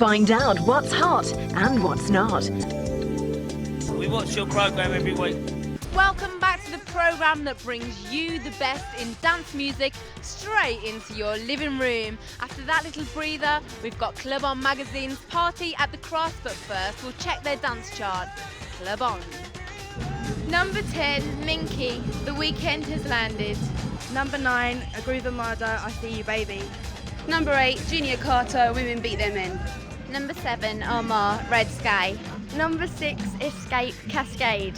Find out what's hot and what's not. We watch your programme every week. Welcome back to the programme that brings you the best in dance music straight into your living room. After that little breather, we've got Club On Magazine's Party at the Cross, but first we'll check their dance chart. Club On. Number 10, Minky, The Weekend Has Landed. Number 9, A Groove Armada, I See You Baby. Number 8, Junior Carter, Women Beat Their Men. Number 7, Omar, Red Sky. Number 6, Escape, Cascade.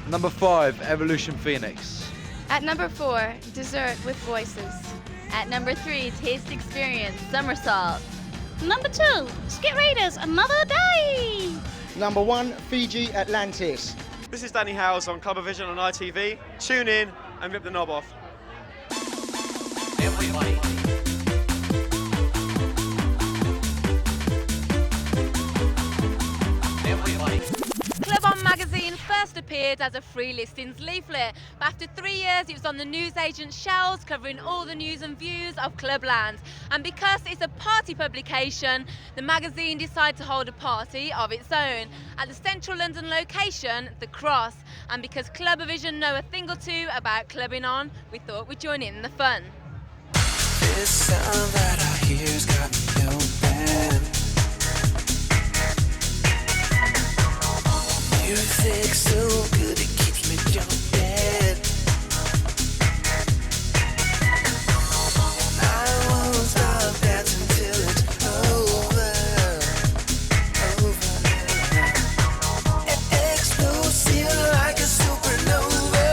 Number 5, Evolution Phoenix. At number 4, Dessert with Voices. At number 3, Taste Experience, Somersault. Number 2, Skit Raiders, Another Day. Number 1, Fiji Atlantis. This is Danny Howells on Clubavision and ITV. Tune in and rip the knob off. Everybody. Club On Magazine first appeared as a free listings leaflet, but after 3 years it was on the newsagent's shelves covering all the news and views of Clubland. And because it's a party publication, the magazine decided to hold a party of its own at the central London location, The Cross. And because Clubavision know a thing or two about clubbing on, we thought we'd join in the fun. This sound that I hear's got me open. Music so good it keeps me jumping. I won't stop dancing till it's over. Explosive like a supernova.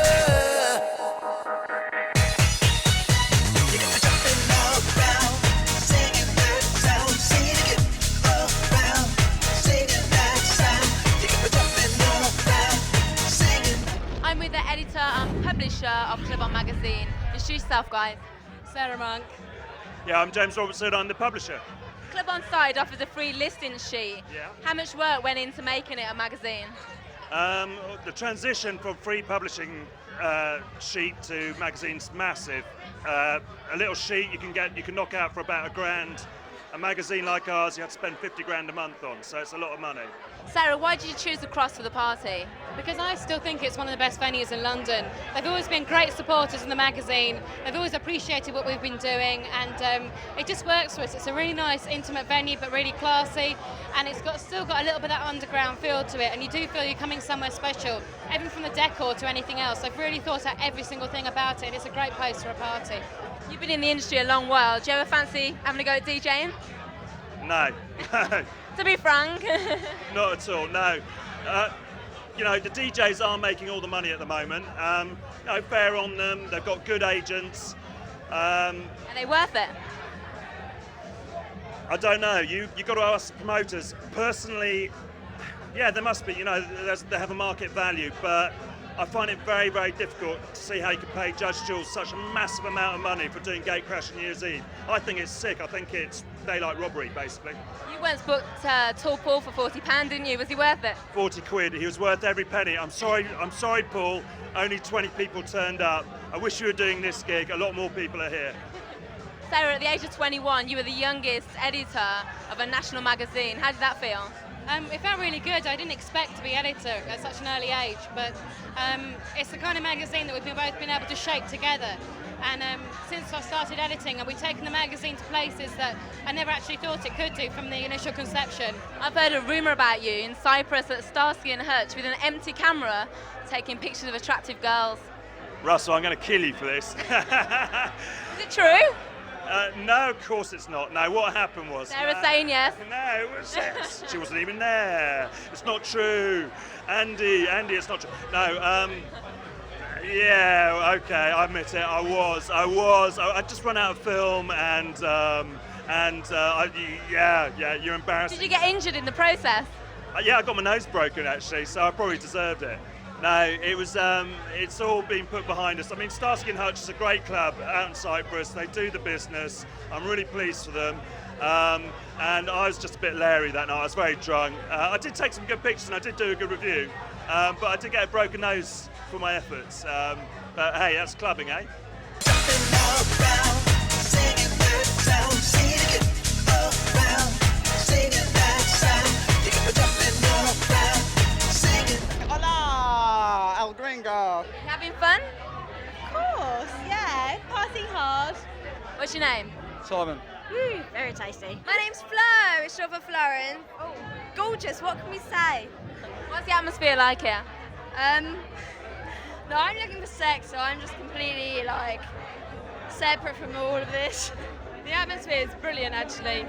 You got me jumping all around, singing that sound, singing it all around, singing that sound. You got me jumping all around, singing. I'm with the editor and publisher of Club On Magazine. Introduce yourself, guys. Sarah Monk. Yeah, I'm James Robertson, I'm the publisher. Club On side offers a free listings sheet. Yeah. How much work went into making it a magazine? The transition from free publishing sheet to magazine's massive. A little sheet you can knock out for about £1,000. A magazine like ours, you have to spend 50 grand a month on, so it's a lot of money. Sarah, why did you choose The Cross for the party? Because I still think it's one of the best venues in London. They've always been great supporters in the magazine. They've always appreciated what we've been doing, and it just works for us. It's a really nice, intimate venue, but really classy, and it's still got a little bit of that underground feel to it, and you do feel you're coming somewhere special, even from the decor to anything else. They've really thought out every single thing about it, and it's a great place for a party. You've been in the industry a long while. Do you ever fancy having a go at DJing? No, To be frank. not at all, no. You know, the DJs are making all the money at the moment. You know, fair on them, they've got good agents. Are they worth it? I don't know, you've got to ask promoters. Personally, yeah, there must be, you know, they have a market value, but I find it very, very difficult to see how you can pay Judge Jules such a massive amount of money for doing Gate Crash on New Year's Eve. I think it's sick. I think it's daylight robbery, basically. You once booked Tall Paul for £40, didn't you? Was he worth it? 40 quid. He was worth every penny. I'm sorry, Paul. Only 20 people turned up. I wish you were doing this gig. A lot more people are here. Sarah, at the age of 21, you were the youngest editor of a national magazine. How did that feel? It felt really good. I didn't expect to be editor at such an early age, but it's the kind of magazine that we've both been able to shape together. And since I started editing, and we've taken the magazine to places that I never actually thought it could do from the initial conception. I've heard a rumour about you in Cyprus at Starsky and Hutch with an empty camera taking pictures of attractive girls. Russell, I'm going to kill you for this. Is it true? No, of course it's not. No, what happened was... Sarah saying yes. No, it was yes. She wasn't even there. It's not true. Andy, it's not true. No, yeah, okay, I admit it. I was. I just run out of film and yeah, you're embarrassing. Did you get injured in the process? Yeah, I got my nose broken actually, so I probably deserved it. No, it was. It's all been put behind us. I mean, Starsky and Hutch is a great club out in Cyprus. They do the business. I'm really pleased for them. And I was just a bit leery that night. I was very drunk. I did take some good pictures and I did do a good review. But I did get a broken nose for my efforts. But hey, that's clubbing, eh? Singing that sound, singing it all around, singing that your name? Simon. Very tasty. My name's Flo. It's short for Florence. Oh, gorgeous. What can we say? What's the atmosphere like here? No, I'm looking for sex, so I'm just completely like separate from all of this. The atmosphere is brilliant, actually.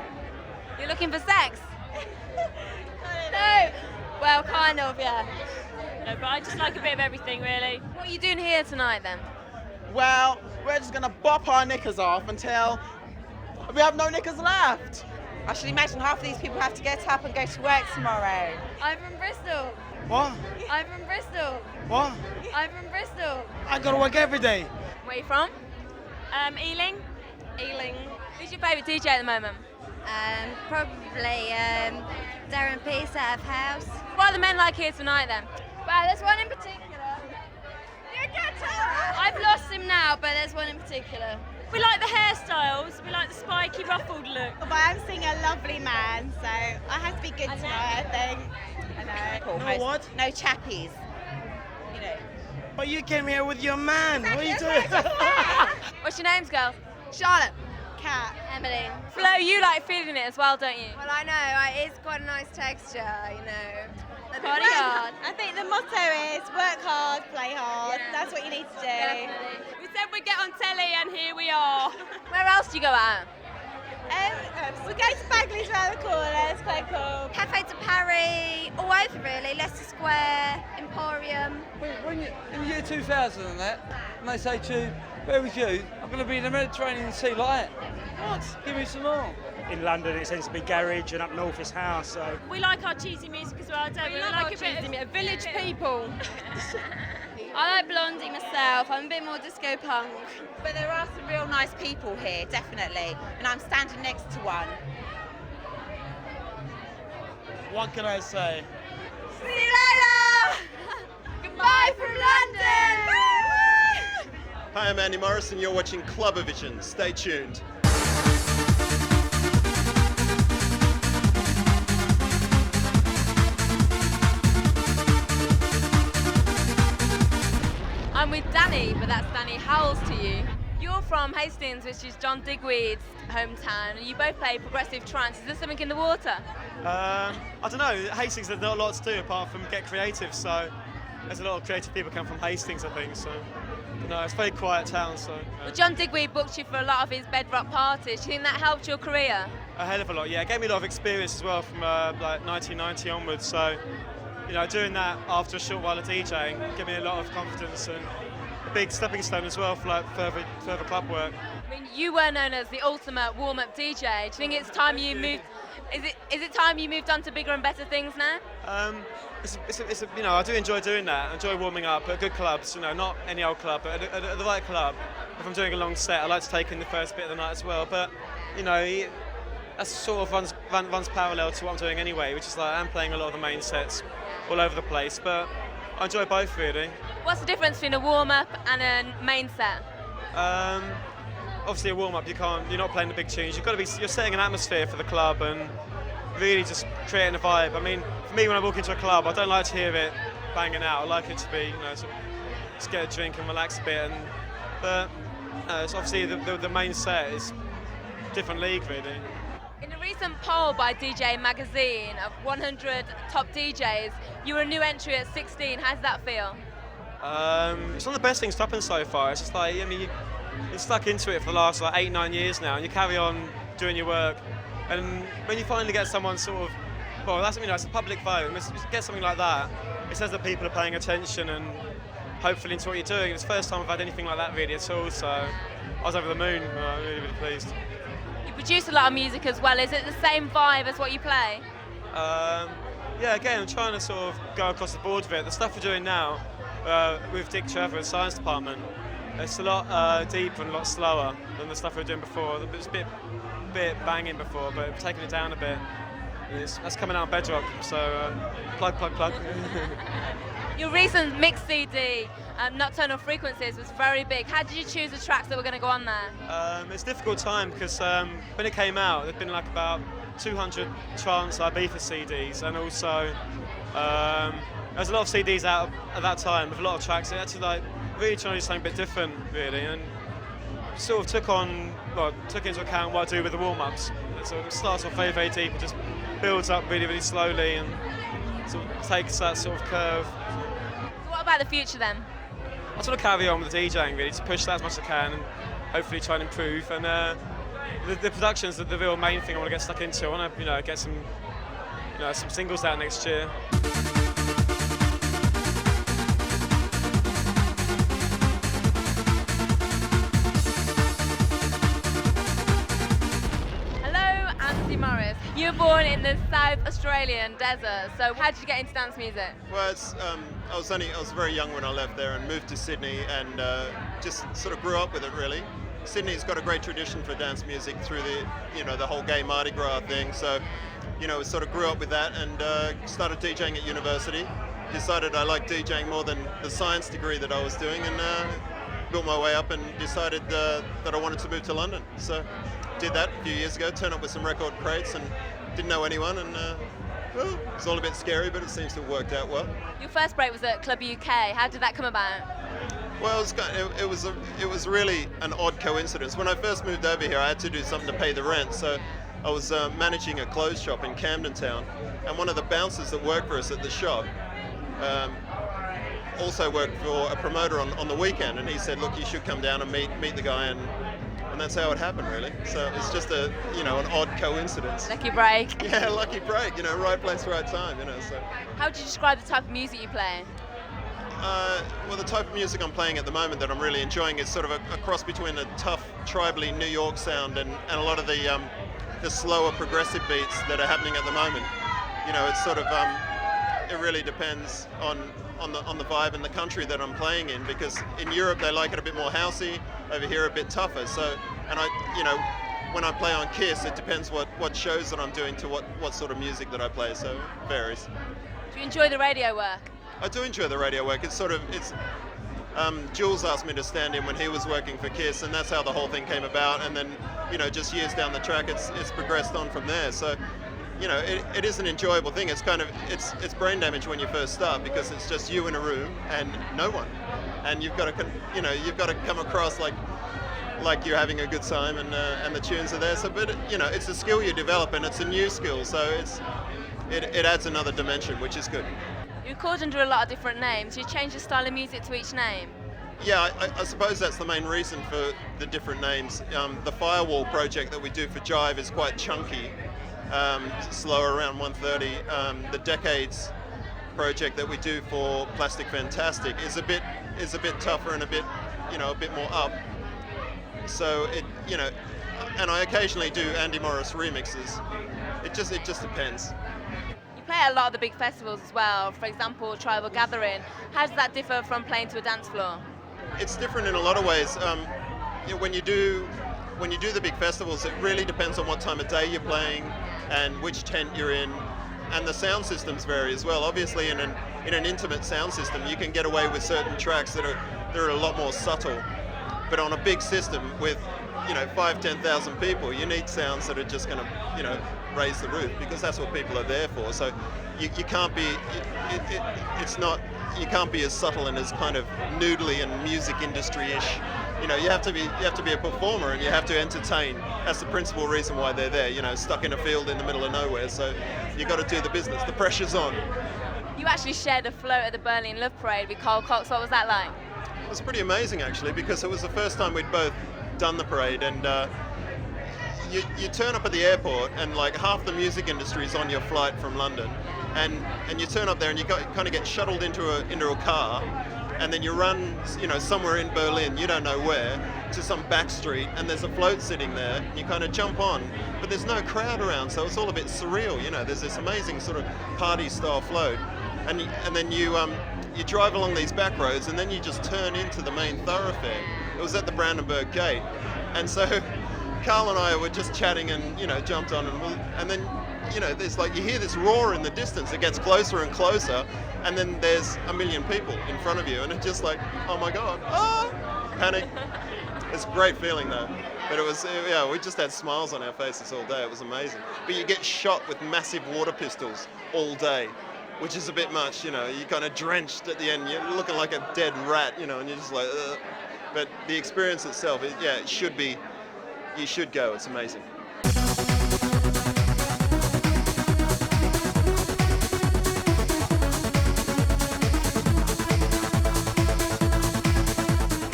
You're looking for sex? No. Well, kind of, yeah. No, but I just like a bit of everything, really. What are you doing here tonight then? Well, we're just gonna bop our knickers off until we have no knickers left. I should imagine half of these people have to get up and go to work tomorrow. I'm from Bristol. What? I'm from Bristol. What? I'm from Bristol. I go to work every day. Where are you from? Ealing. Ealing. Who's your favourite DJ at the moment? Probably Darren Peace out of Howells. What are the men like here tonight then? Well, there's one in particular. I've lost him now, but there's one in particular. We like the hairstyles. We like the spiky, ruffled look. But I'm seeing a lovely man, so I have to be good tonight, I think. I know. No what? No chappies. You know. But you came here with your man. What are you doing? What's your names, girls? Charlotte. Kat. Emily. Flo, you like feeling it as well, don't you? Well, I know. It's quite a nice texture, you know. Party hard. I think the motto is work hard, play hard. Yeah. That's what you need to do. Definitely. We said we'd get on telly, and here we are. Where else do you go out? We go to Bagley's around the corner. It's quite cool. Cafe de Paris, all over really. Leicester Square, Emporium. When in the year 2000 and that, and they say to you, where was you? I'm going to be in the Mediterranean Sea like that. What? Give me some more. In London, it tends to be garage, and up north is house. So We like our cheesy music as well, don't we? We like a bit of village people. I like Blondie myself. I'm a bit more disco punk. But there are some real nice people here, definitely. And I'm standing next to one. What can I say? See you later! Goodbye from London! Hi, I'm Andy Morris, and you're watching Clubavision. Stay tuned. I'm with Danny, but that's Danny Howells to you. You're from Hastings, which is John Digweed's hometown, and you both play progressive trance. Is there something in the water? I don't know. Hastings, there's not a lot to do apart from get creative, so there's a lot of creative people come from Hastings, I think, so no, it's a very quiet town, so. Well, John Digweed booked you for a lot of his bedrock parties. Do you think that helped your career? A hell of a lot, yeah. It gave me a lot of experience as well from like 1990 onwards, so you know, doing that after a short while of DJing gave me a lot of confidence and a big stepping stone as well for like further club work. I mean, you were known as the ultimate warm-up DJ. Do you think it's time you moved? Is it time you moved on to bigger and better things now? You know, I do enjoy doing that. I enjoy warming up at good clubs. You know, not any old club, but at the right club. If I'm doing a long set, I like to take in the first bit of the night as well. But you know, that sort of runs parallel to what I'm doing anyway, which is like I'm playing a lot of the main sets all over the place. But I enjoy both really. What's the difference between a warm-up and a main set? Obviously, a warm-up, you're not playing the big tunes. You're setting an atmosphere for the club and really just creating a vibe. I mean, for me, when I walk into a club, I don't like to hear it banging out. I like it to be, you know, sort of just get a drink and relax a bit. But it's obviously the main set is a different league, really. In a recent poll by DJ Magazine of 100 top DJs, you were a new entry at 16. How does that feel? It's one of the best things to happen so far. It's just like, I mean, you're stuck into it for the last like 8-9 years now, and you carry on doing your work. And when you finally get someone sort of, well, that's, you know, it's a public vote. When you get something like that, it says that people are paying attention and hopefully into what you're doing. It's the first time I've had anything like that really at all, so I was over the moon. I'm really, really pleased. You produce a lot of music as well. Is it the same vibe as what you play? Yeah, again, I'm trying to sort of go across the board with it. The stuff we're doing now with Dick Trevor at Science Department, it's a lot deeper and a lot slower than the stuff we were doing before. It was a bit banging before, but we've taken it down a bit. That's coming out on Bedrock, so plug. Your recent mix CD, Nocturnal Frequencies, was very big. How did you choose the tracks that were going to go on there? It's a difficult time because when it came out, there'd been like about 200 trance Ibiza CDs, and also there was a lot of CDs out at that time with a lot of tracks. It had to like really trying to do something a bit different, really, and sort of took into account what I do with the warm-ups. So it starts off very, very deep and just builds up really, really slowly and sort of takes that sort of curve. So what about the future then? I sort of carry on with the DJing really, to push that as much as I can and hopefully try and improve. And the production's the real main thing I want to get stuck into. I want to, get some, some singles out next year. Morris, you were born in the South Australian desert, so how did you get into dance music? Well, I was very young when I left there and moved to Sydney and just sort of grew up with it really. Sydney's got a great tradition for dance music through the whole gay Mardi Gras thing, so sort of grew up with that and started DJing at university. Decided I liked DJing more than the science degree that I was doing and built my way up and decided that I wanted to move to London. So did that a few years ago, turned up with some record crates and didn't know anyone and well, it's all a bit scary, but it seems to have worked out well. Your first break was at Club UK. How did that come about? Well, it was really an odd coincidence. When I first moved over here, I had to do something to pay the rent, so I was managing a clothes shop in Camden Town, and one of the bouncers that worked for us at the shop also worked for a promoter on the weekend, and he said, look, you should come down and meet the guy, and that's how it happened really. So it's just an odd coincidence. Lucky break. Yeah, lucky break, right place, right time, so. How would you describe the type of music you play? Well, the type of music I'm playing at the moment that I'm really enjoying is sort of a cross between a tough, tribally New York sound and a lot of the slower progressive beats that are happening at the moment. It's sort of, it really depends on the vibe and the country that I'm playing in, because in Europe they like it a bit more housey, over here a bit tougher. So, and when I play on Kiss, it depends what shows that I'm doing to what sort of music that I play, so it varies. Do you enjoy the radio work? I do enjoy the radio work. Jules asked me to stand in when he was working for Kiss, and that's how the whole thing came about. And then, just years down the track, it's progressed on from there. So, it is an enjoyable thing. It's kind of it's brain damage when you first start, because it's just you in a room and no one, and you've got to come across like you're having a good time, and the tunes are there. So, but it's a skill you develop, and it's a new skill. So it adds another dimension, which is good. You record under a lot of different names. You change the style of music to each name? Yeah, I suppose that's the main reason for the different names. The Firewall project that we do for Jive is quite chunky, slower, around 130. The Decades project that we do for Plastic Fantastic is a bit tougher and a bit more up. So and I occasionally do Andy Morris remixes. It just depends. You play at a lot of the big festivals as well, for example, Tribal Gathering. How does that differ from playing to a dance floor? It's different in a lot of ways. When you do the big festivals, it really depends on what time of day you're playing and which tent you're in, and the sound systems vary as well. Obviously, in an intimate sound system, you can get away with certain tracks that are a lot more subtle. But on a big system with 5,000-10,000 people, you need sounds that are just going to raise the roof, because that's what people are there for. So you can't be you can't be as subtle and as kind of noodly and music industry-ish. You have to be a performer, and you have to entertain. That's the principal reason why they're there. Stuck in a field in the middle of nowhere. So you got to do the business. The pressure's on. You actually shared a float at the Berlin Love Parade with Cole Cox. What was that like? It was pretty amazing actually, because it was the first time we'd both done the parade, and you turn up at the airport and like half the music industry is on your flight from London, and you turn up there and you kind of get shuttled into a car, and then you run somewhere in Berlin, you don't know where, to some back street, and there's a float sitting there. You kind of jump on, but there's no crowd around, so it's all a bit surreal. There's this amazing sort of party style float, and then you drive along these back roads, and then you just turn into the main thoroughfare. It was at the Brandenburg Gate, and so Carl and I were just chatting and jumped on, and then there's you hear this roar in the distance. It gets closer and closer, and then there's a million people in front of you, and it's just like, oh my god, panic. It's a great feeling though. But it was, we just had smiles on our faces all day. It was amazing. But you get shot with massive water pistols all day, which is a bit much. You're kind of drenched at the end. You're looking like a dead rat, and you're just like, ugh. but the experience itself, it should be. You should go. It's amazing.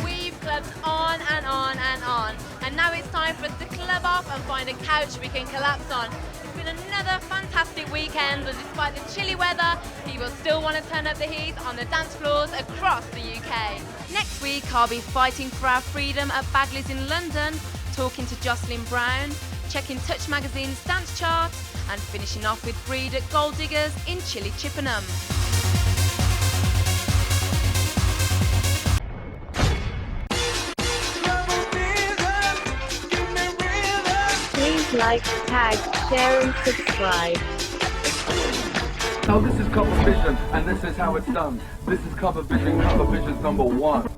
We've clubbed on and on and on, and now it's time for us to club off and find a couch we can collapse on. It's been another fantastic weekend, and despite the chilly weather, people still want to turn up the heat on the dance floors across the UK. Next week, I'll be fighting for our freedom at Bagley's in London, talking to Jocelyn Brown, checking Touch Magazine's dance charts, and finishing off with Breed at Gold Diggers in chilly Chippenham. Please like, tag, share and subscribe. Now this is Clubavision, and this is how it's done. This is Clubavision, Clubavision's #1.